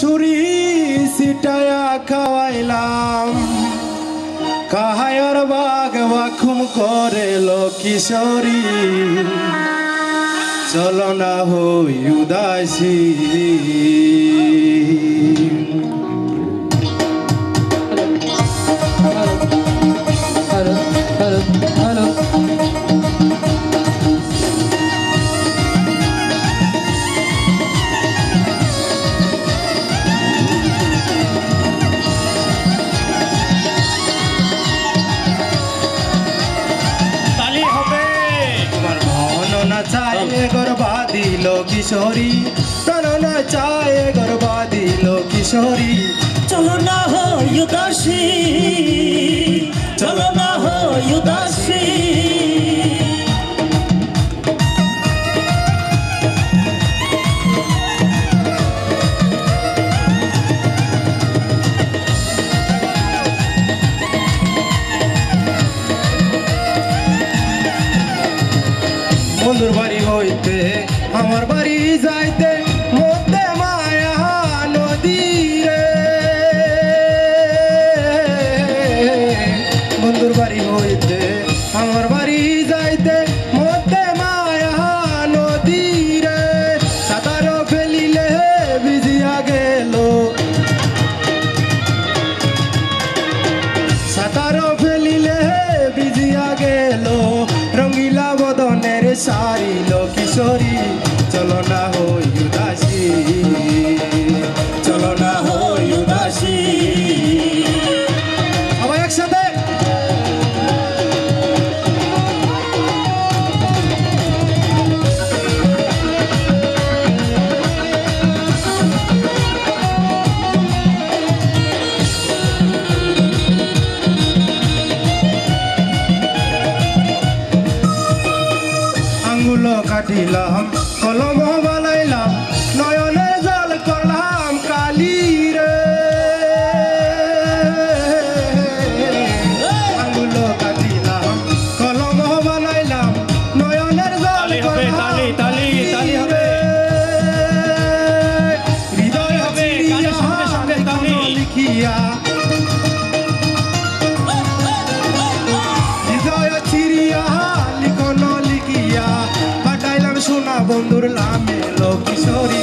সুরি সিটায়া খাওয়াইলাম কাহায়র bug বাখুম করে লো কিশোরী চলো না হই উদাসী चाहे गरबा दिलो किशोरी प्रणना चाहे गरबा दिलो किशोरी चलो ना हो उदासी चलो ना हो उदासी বন্ধুর বাড়ি হইতে আমার বাড়ি যাইতে মধ্যে মায়া নদী রে বন্ধুর বাড়ি হইতে আমার বাড়ি যাইতে মধ্যে মায়া নদী রে সাঁতার ফেলিলে ভিজিয়া গেল সাঁতার ফেলিলে ভিজিয়া গেল রঙ্গিলা বদনের সারি লো কিশোরী চলো না হই উদাসী চলো না হই উদাসী সবাই একসাথে আঙ্গুলো কাটিলাম কলম বানাইলাম নয়নে জল করলাম কালি রে আঙ্গুলো কাটিলাম কলম বানাইলাম নয়নের জল করলাম তালি হবে হৃদয় হবে লিখিয়া হৃদয় চিরিয়া লিখনো লিখিয়া সোনা বন্ধুর নামে লো কিশোরী